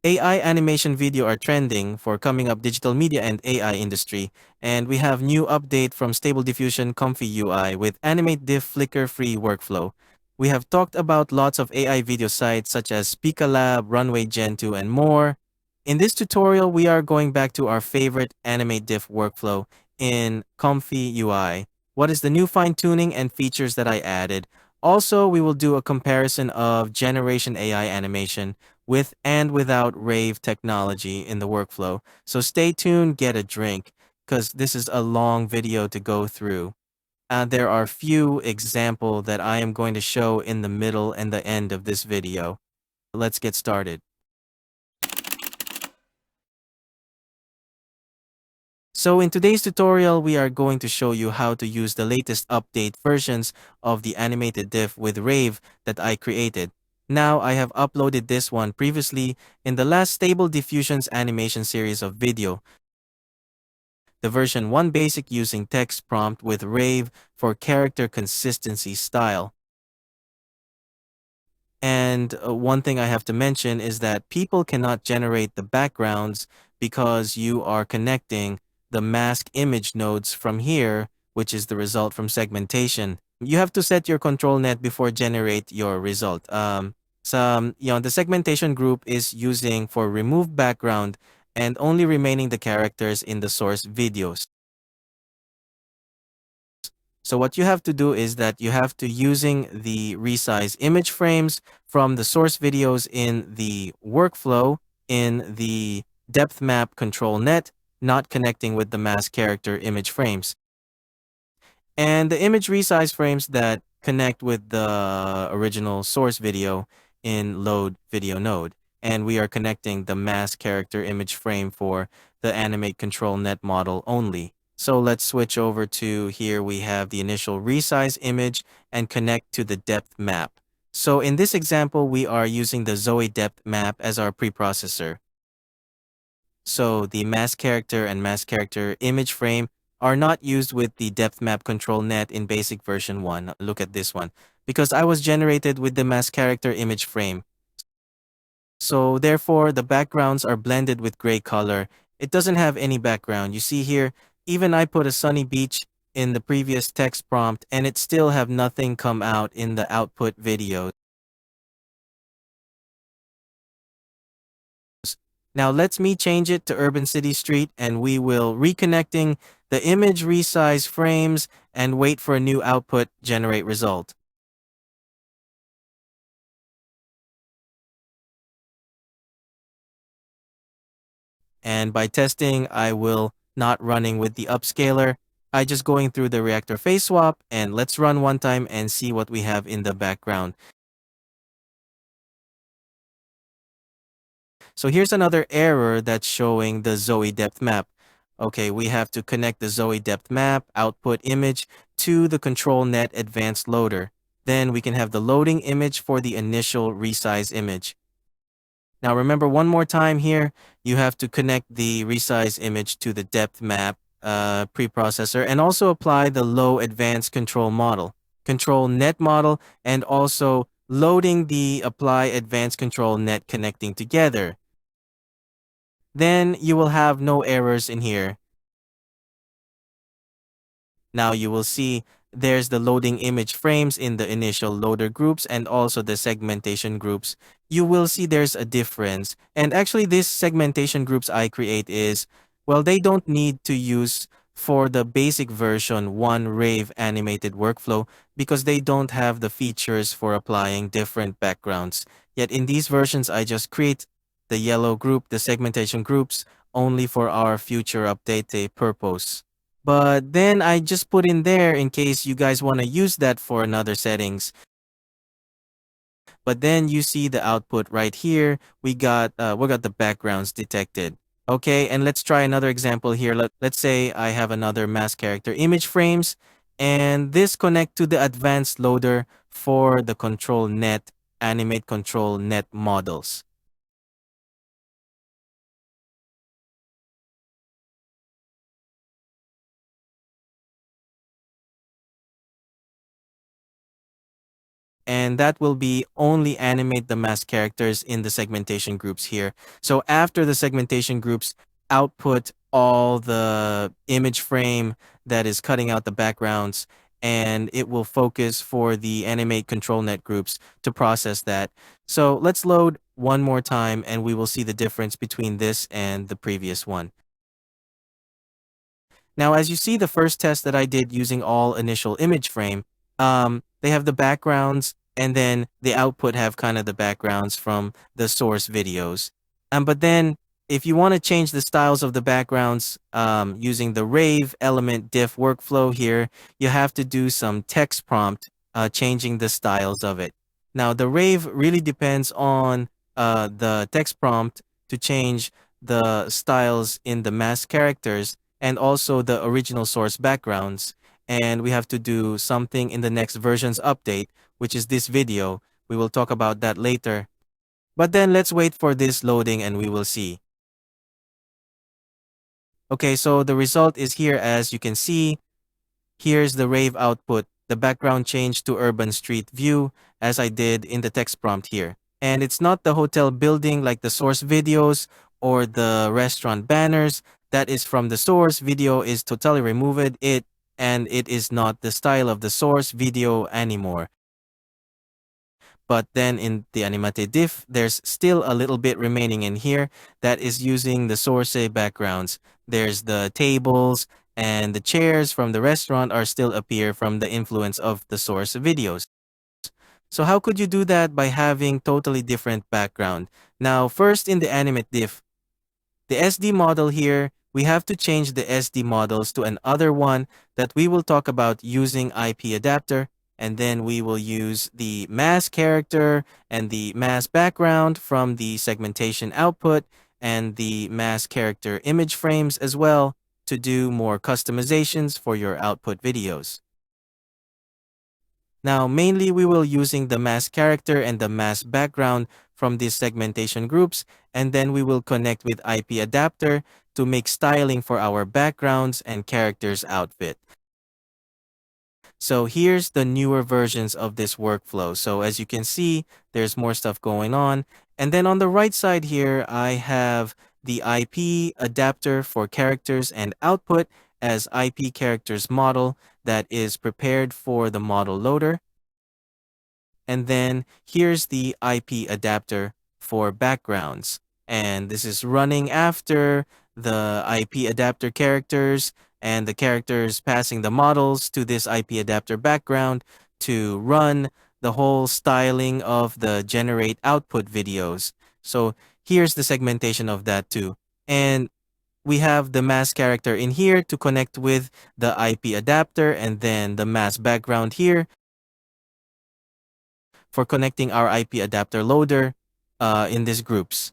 AI animation video are trending for coming up digital media and AI industry, and we have new update from Stable Diffusion Comfy UI with AnimateDiff Flicker Free Workflow. We have talked about lots of AI video sites such as Speakalab, Runway Gen 2, and more. In this tutorial, we are going back to our favorite AnimateDiff workflow in Comfy UI. What is the new fine-tuning and features that I added? Also, we will do a comparison of generation AI animation with and without RAVE technology in the workflow. So stay tuned, get a drink, because this is a long video to go through. There are few examples that I am going to show in the middle and the end of this video. Let's get started. So in today's tutorial, we are going to show you how to use the latest update versions of the AnimateDiff with RAVE that I created. Now, I have uploaded this one previously in the last Stable Diffusions animation series of video, the version 1 basic using text prompt with RAVE for character consistency style. And one thing I have to mention is that people cannot generate the backgrounds because you are connecting the mask image nodes from here, which is the result from segmentation. You have to set your control net before generate your result. The segmentation group is using for remove background and only remaining the characters in the source videos. So what you have to do is that you have to using the resize image frames from the source videos in the workflow in the depth map control net, not connecting with the mask character image frames. And the image resize frames that connect with the original source video in load video node. And we are connecting the mask character image frame for the animate control net model only. So let's switch over to here. We have the initial resize image and connect to the depth map. So in this example, we are using the Zoe depth map as our preprocessor. So the mask character and mask character image frame are not used with the depth map control net in basic version 1. Look at this one. Because I was generated with the mask character image frame. So therefore, the backgrounds are blended with gray color. It doesn't have any background. You see here, even I put a sunny beach in the previous text prompt and it still have nothing come out in the output video. Now let's me change it to Urban City Street and we will reconnecting the image resize frames and wait for a new output generate result. And by testing, I will not running with the upscaler. I just going through the reactor phase swap and let's run one time and see what we have in the background. So here's another error that's showing the Zoe depth map. Okay, we have to connect the Zoe depth map output image to the control net advanced loader. Then we can have the loading image for the initial resize image. Now remember one more time here, you have to connect the resize image to the depth map preprocessor and also apply the low advanced control net model, and also loading the apply advanced control net connecting together. Then you will have no errors in here. Now you will see there's the loading image frames in the initial loader groups and also the segmentation groups. You will see there's a difference. And actually this segmentation groups I create is, well, they don't need to use for the basic version 1 RAVE animated workflow because they don't have the features for applying different backgrounds. Yet in these versions, I just create the yellow group, the segmentation groups, only for our future update purpose. But then I just put in there in case you guys want to use that for another settings. But then you see the output right here. We got the backgrounds detected. Okay, and let's try another example here. Let's say I have another mask character image frames, and this connect to the advanced loader for the control net, animate control net models. and that will be only animate the mask characters in the segmentation groups here. So after the segmentation groups output all the image frame that is cutting out the backgrounds, and it will focus for the animate control net groups to process that. So let's load one more time and we will see the difference between this and the previous one. Now, as you see, the first test that I did using all initial image frame, they have the backgrounds, and then the output have kind of the backgrounds from the source videos. But then, if you want to change the styles of the backgrounds using the RAVE AnimateDiff workflow here, you have to do some text prompt changing the styles of it. Now, the RAVE really depends on the text prompt to change the styles in the mask characters and also the original source backgrounds. And we have to do something in the next version's update, which is this video. We will talk about that later. But then let's wait for this loading and we will see. Okay, so the result is here. As you can see, here's the RAVE output. The background changed to urban street view as I did in the text prompt here. And it's not the hotel building like the source videos or the restaurant banners. That is from the source video is totally removed and it is not the style of the source video anymore. But then in the AnimateDiff, there's still a little bit remaining in here that is using the source backgrounds. There's the tables and the chairs from the restaurant are still appear from the influence of the source videos. So how could you do that? By having totally different background. Now, first in the AnimateDiff, the SD model here, we have to change the SD models to another one that we will talk about using IP adapter. And then we will use the mask character and the mask background from the segmentation output and the mask character image frames as well to do more customizations for your output videos. Now, mainly we will using the mask character and the mask background from these segmentation groups, and then we will connect with IP adapter to make styling for our backgrounds and characters outfit. So here's the newer versions of this workflow. So as you can see, there's more stuff going on. And then on the right side here, I have the IP adapter for characters and output as IP characters model that is prepared for the model loader. And then here's the IP adapter for backgrounds. And this is running after the IP adapter characters and the characters passing the models to this IP adapter background to run the whole styling of the generate output videos. So here's the segmentation of that too. And we have the mask character in here to connect with the IP adapter and then the mask background here for connecting our IP adapter loader in these groups.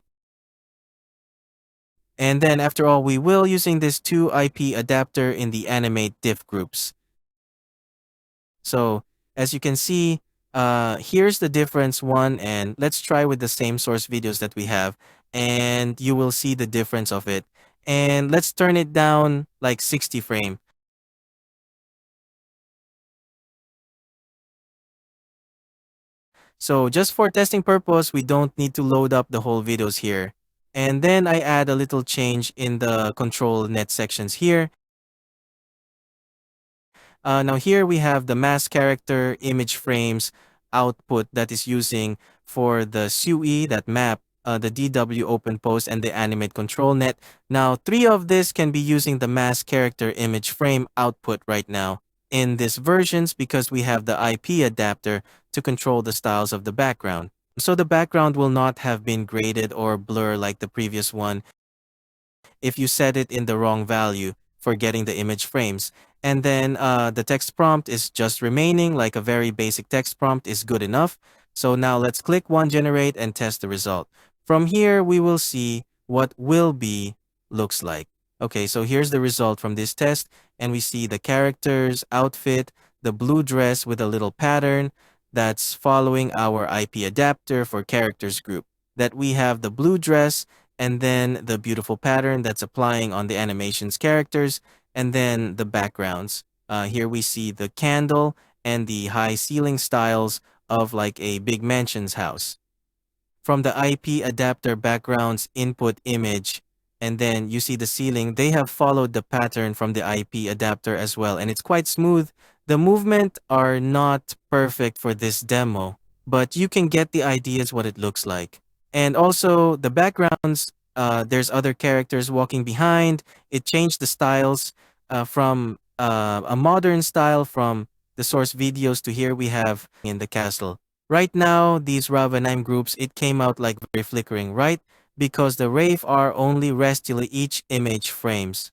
And then after all, we will using this 2 IP adapter in the AnimateDiff groups. So as you can see, here's the difference one, and let's try with the same source videos that we have, and you will see the difference of it. And let's turn it down like 60 frame. So just for testing purpose, we don't need to load up the whole videos here. And then I add a little change in the control net sections here. Now here we have the mask character image frames output that is using for the SUI that map the DW open post and the animate control net. Now 3 of this can be using the mask character image frame output right now in these versions because we have the IP adapter to control the styles of the background. So the background will not have been graded or blur like the previous one if you set it in the wrong value for getting the image frames. And then the text prompt is just remaining like a very basic text prompt is good enough. So now let's click one generate and test the result. From here, we will see what will be looks like. Okay, so here's the result from this test. And we see the characters, outfit, the blue dress with a little pattern that's following our IP adapter for characters group. That we have the blue dress and then the beautiful pattern that's applying on the animations characters and then the backgrounds. Here we see the candle and the high ceiling styles of like a big mansion's house. From the IP adapter backgrounds input image, and then you see the ceiling, they have followed the pattern from the IP adapter as well, and it's quite smooth. The movement are not perfect for this demo, but you can get the ideas what it looks like. And also the backgrounds, there's other characters walking behind. It changed the styles from a modern style from the source videos to here we have in the castle. Right now, these RAV and AIM groups, it came out like very flickering, right? Because the RAVE are only restily each image frames.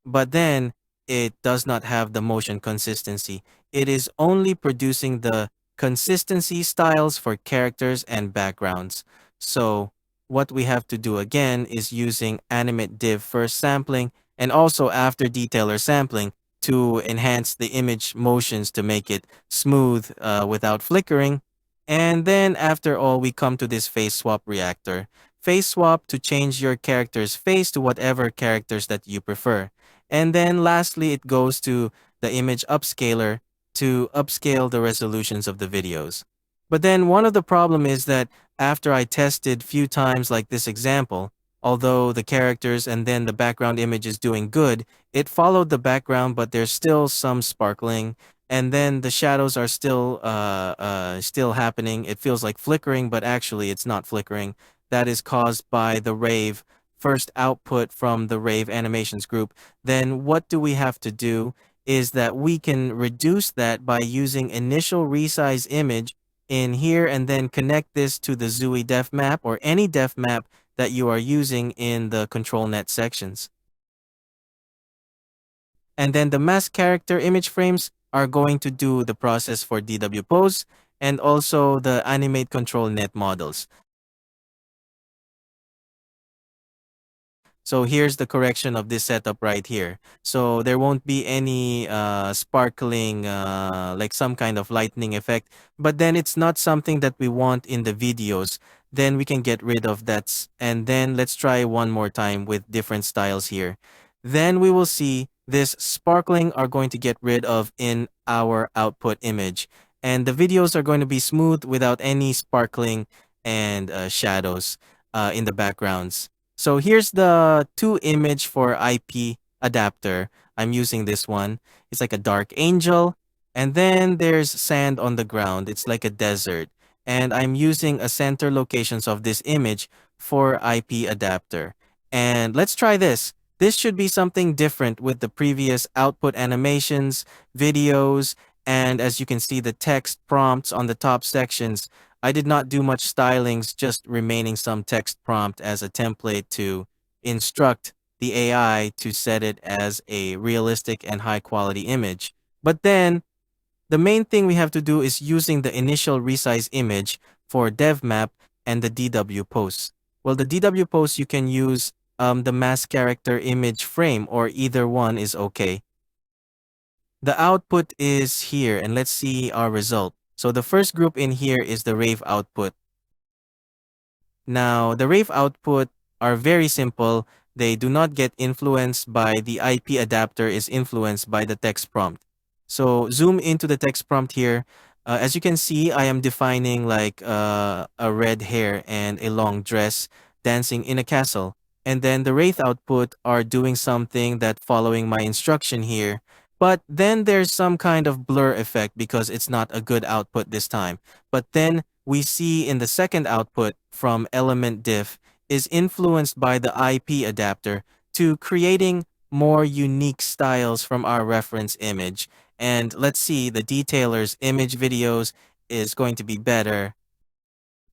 But then, it does not have the motion consistency. It is only producing the consistency styles for characters and backgrounds. So, what we have to do again is using AnimateDiff first sampling and also after detailer sampling to enhance the image motions to make it smooth without flickering. And then after all, we come to this face swap reactor. Face swap to change your character's face to whatever characters that you prefer. And then lastly, it goes to the image upscaler to upscale the resolutions of the videos. But then one of the problem is that after I tested few times like this example, although the characters and then the background image is doing good, it followed the background, but there's still some sparkling, and then the shadows are still happening. It feels like flickering, but actually it's not flickering. That is caused by the RAVE first output from the RAVE animations group. Then what do we have to do is that we can reduce that by using initial resize image in here and then connect this to the ZUI def map or any def map that you are using in the control net sections. And then the mask character image frames are going to do the process for DW pose and also the animate control net models. So here's the correction of this setup right here. So there won't be any sparkling, like some kind of lightning effect. But then it's not something that we want in the videos. Then we can get rid of that. And then let's try one more time with different styles here. Then we will see this sparkling are going to get rid of in our output image. And the videos are going to be smooth without any sparkling and shadows in the backgrounds. So here's the two image for IP adapter. I'm using this one. It's like a dark angel. And then there's sand on the ground. It's like a desert. And I'm using a center locations of this image for IP adapter. And let's try this. This should be something different with the previous output animations, videos, and as you can see the text prompts on the top sections. I did not do much stylings, just remaining some text prompt as a template to instruct the AI to set it as a realistic and high quality image. But then the main thing we have to do is using the initial resize image for dev map and the DW pose. Well, the DW pose you can use the mask character image frame or either one is okay. The output is here and let's see our result. So the first group in here is the RAVE output. Now, the RAVE output are very simple. They do not get influenced by the IP adapter is influenced by the text prompt. So zoom into the text prompt here. As you can see, I am defining like a red hair and a long dress dancing in a castle. And then the Wraith output are doing something that following my instruction here. But then there's some kind of blur effect because it's not a good output this time. But then we see in the second output from AnimateDiff is influenced by the IP adapter to creating more unique styles from our reference image. And let's see, the detailer's image videos is going to be better.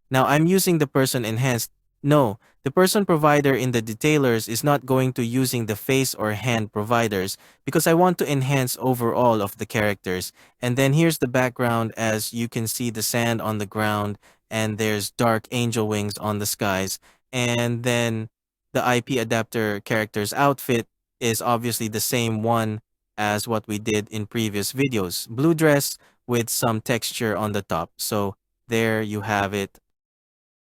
Now I'm using the person enhanced. No, the person provider in the detailers is not going to using the face or hand providers because I want to enhance overall of the characters. And then here's the background as you can see the sand on the ground and there's dark angel wings on the skies. And then the IP adapter character's outfit is obviously the same one as what we did in previous videos. Blue dress with some texture on the top. So there you have it.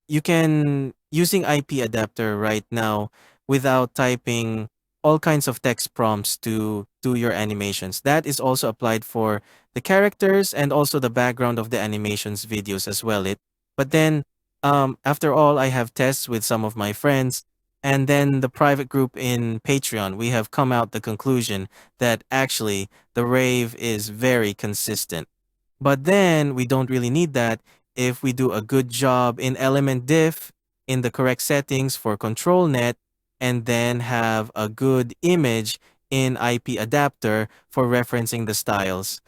You can using IP adapter right now without typing all kinds of text prompts to do your animations. That is also applied for the characters and also the background of the animations videos as well. But then after all, I have tests with some of my friends, and then the private group in Patreon, we have come out the conclusion that actually the rave is very consistent. But then we don't really need that if we do a good job in AnimateDiff in the correct settings for control net, and then have a good image in IP adapter for referencing the styles.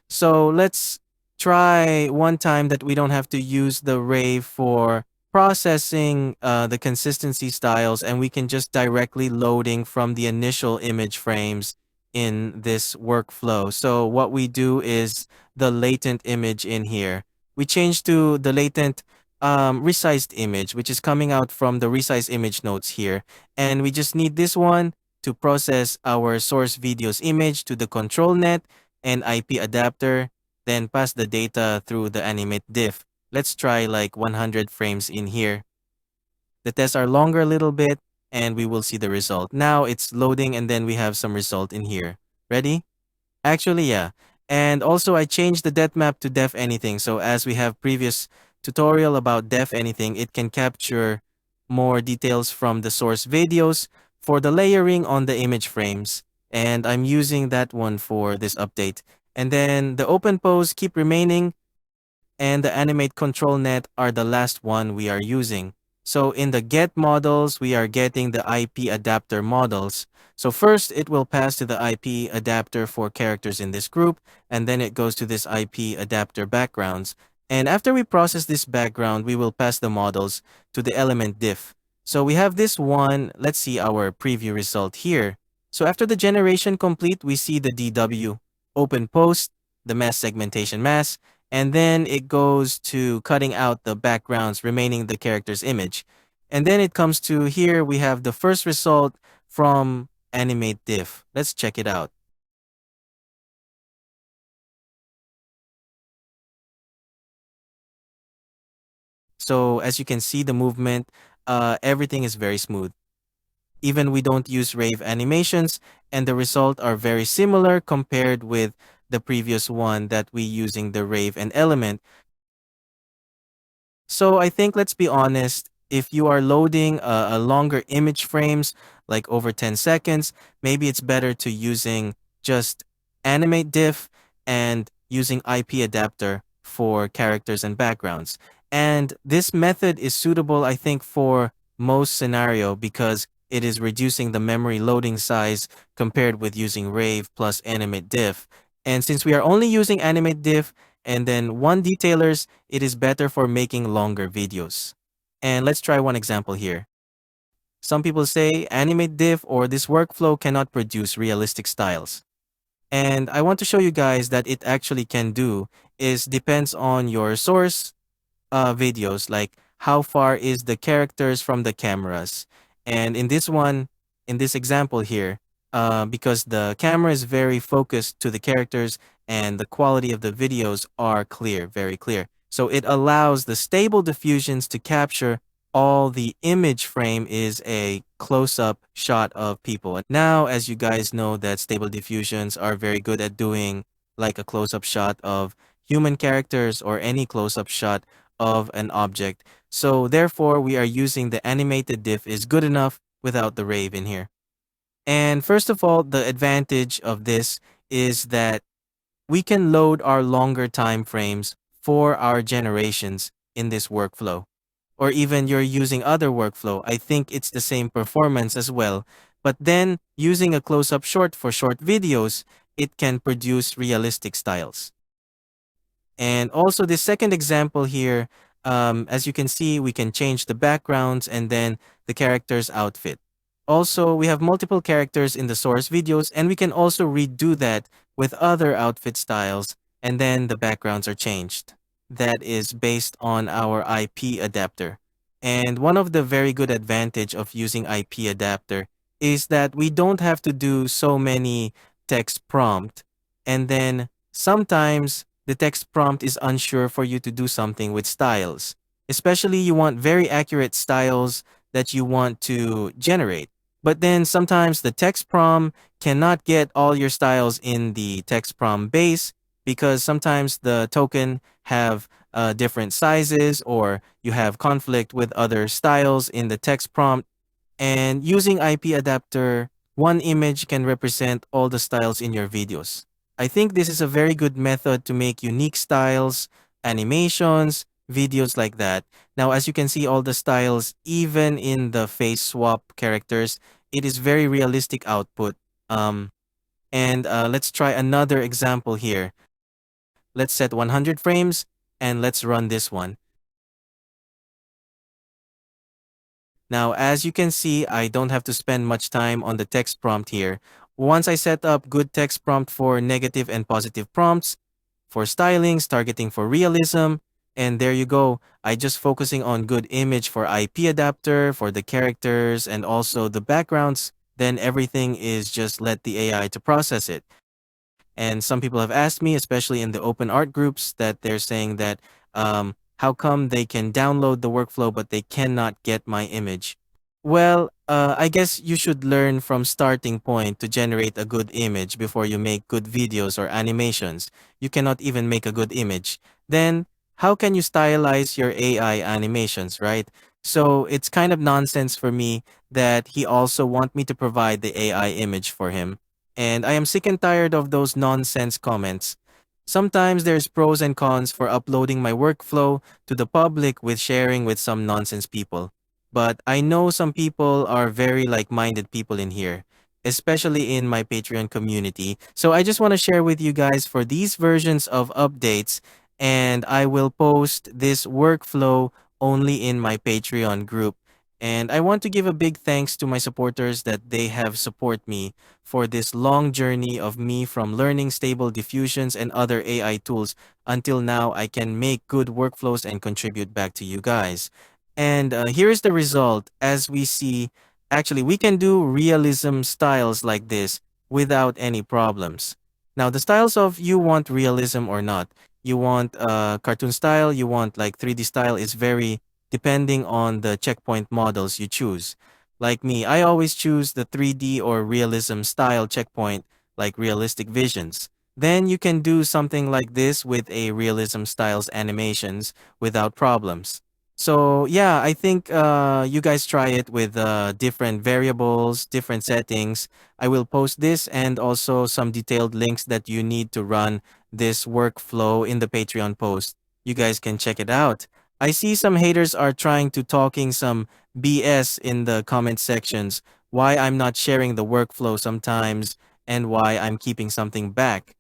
So let's try one time that we don't have to use the rave for processing the consistency styles, and we can just directly loading from the initial image frames in this workflow. So what we do is the latent image in here. We change to the latent resized image, which is coming out from the resized image nodes here. And we just need this one to process our source video's image to the control net and IP adapter, then pass the data through the AnimateDiff. Let's try like 100 frames in here. The tests are longer a little bit, and we will see the result. Now it's loading, and then we have some result in here. Ready? Actually, yeah. And also I changed the depth map to def anything. So as we have previous tutorial about def anything, it can capture more details from the source videos for the layering on the image frames. And I'm using that one for this update. And then the open pose keep remaining, and the animate control net are the last one we are using. So in the get models, we are getting the IP adapter models. So first, it will pass to the IP adapter for characters in this group, and then it goes to this IP adapter backgrounds. And after we process this background, we will pass the models to the element diff. So we have this one. Let's see our preview result here. So after the generation complete, we see the DW, open post, the mask segmentation mask, and then it goes to cutting out the backgrounds remaining the character's image. And then it comes to here, we have the first result from AnimateDiff. Let's check it out. So as you can see, the movement, everything is very smooth. Even we don't use rave animations, and the result are very similar compared with the previous one that we using the rave and element. So I think, let's be honest, if you are loading a longer image frames, like over 10 seconds, maybe it's better to using just AnimateDiff and using IP adapter for characters and backgrounds. And this method is suitable, I think, for most scenario because it is reducing the memory loading size compared with using Rave plus AnimateDiff. And since we are only using AnimateDiff and then one detailers, it is better for making longer videos. And let's try one example here. Some people say AnimateDiff or this workflow cannot produce realistic styles. And I want to show you guys that it actually can do. Is depends on your source videos, like how far is the characters from the cameras. And in this one, in this example here, because the camera is very focused to the characters and the quality of the videos are clear, very clear. So it allows the stable diffusions to capture all the image frame is a close-up shot of people. And now, as you guys know, that stable diffusions are very good at doing like a close-up shot of human characters or any close-up shot of an object. So therefore, we are using the AnimateDiff is good enough without the rave in here. And first of all, the advantage of this is that we can load our longer time frames for our generations in this workflow. Or even you're using other workflow, I think it's the same performance as well. But then using a close-up short for short videos, it can produce realistic styles. And also the second example here, as you can see, we can change the backgrounds and then the character's outfit. Also, we have multiple characters in the source videos, and we can also redo that with other outfit styles, and then the backgrounds are changed. That is based on our IP adapter. And one of the very good advantage of using IP adapter is that we don't have to do so many text prompt. And then sometimes the text prompt is unsure for you to do something with styles. Especially you want very accurate styles that you want to generate. But then sometimes the text prompt cannot get all your styles in the text prompt base because sometimes the token have different sizes or you have conflict with other styles in the text prompt. And using IP adapter, one image can represent all the styles in your videos. I think this is a very good method to make unique styles, animations, videos like that. Now, as you can see, all the styles, even in the face swap characters, it is very realistic output. And let's try another example here. Let's set 100 frames and let's run this one. Now, as you can see, I don't have to spend much time on the text prompt here. Once I set up good text prompt for negative and positive prompts, for stylings, targeting for realism, and there you go. I just focusing on good image for IP adapter, for the characters, and also the backgrounds, then everything is just let the AI to process it. And some people have asked me, especially in the open art groups, that they're saying that how come they can download the workflow but they cannot get my image? Well, I guess you should learn from starting point to generate a good image before you make good videos or animations. You cannot even make a good image. Then, how can you stylize your AI animations, right? So it's kind of nonsense for me that he also want me to provide the AI image for him. And I am sick and tired of those nonsense comments. Sometimes there's pros and cons for uploading my workflow to the public with sharing with some nonsense people. But I know some people are very like-minded people in here, especially in my Patreon community. So I just want to share with you guys for these versions of updates, and I will post this workflow only in my Patreon group. And I want to give a big thanks to my supporters that they have support me for this long journey of me from learning stable diffusions and other AI tools until now I can make good workflows and contribute back to you guys. And here's the result. As we see, actually, we can do realism styles like this without any problems. Now, the styles of you want realism or not. You want cartoon style, you want like 3D style is very depending on the checkpoint models you choose. Like me, I always choose the 3D or realism style checkpoint, like realistic visions. Then you can do something like this with a realism styles animations without problems. So yeah, I think you guys try it with different variables, different settings. I will post this and also some detailed links that you need to run this workflow in the Patreon post. You guys can check it out. I see some haters are trying to talking some BS in the comment sections, why I'm not sharing the workflow sometimes and why I'm keeping something back.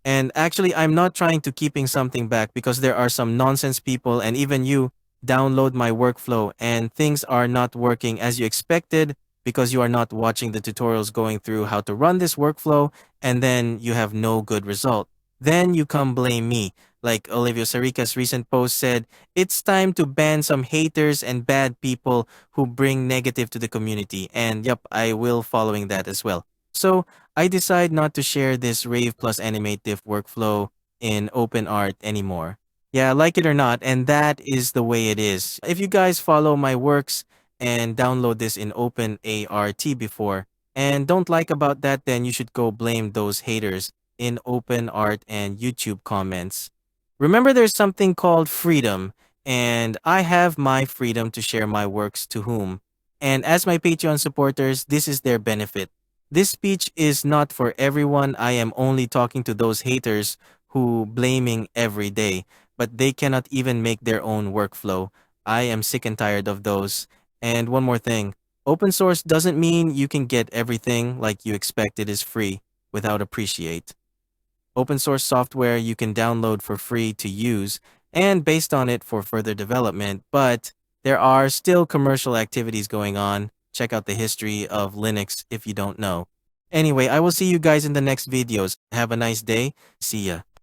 And actually, I'm not trying to keeping something back because there are some nonsense people and even you download my workflow and things are not working as you expected because you are not watching the tutorials going through how to run this workflow and then you have no good result. Then you come blame me. Like Olivia Sarica's recent post said, it's time to ban some haters and bad people who bring negative to the community. And yep, I will following that as well. So I decide not to share this Rave plus AnimateDiff workflow in OpenArt anymore. Yeah, like it or not, and that is the way it is. If you guys follow my works and download this in OpenART before and don't like about that, then you should go blame those haters in OpenArt and YouTube comments. Remember, there's something called freedom, and I have my freedom to share my works to whom. And as my Patreon supporters, this is their benefit. This speech is not for everyone. I am only talking to those haters who blaming every day, but they cannot even make their own workflow. I am sick and tired of those. And one more thing, open source doesn't mean you can get everything like you expect it is free without appreciate. Open source software you can download for free to use and based on it for further development, but there are still commercial activities going on. Check out the history of Linux if you don't know. Anyway, I will see you guys in the next videos. Have a nice day. See ya.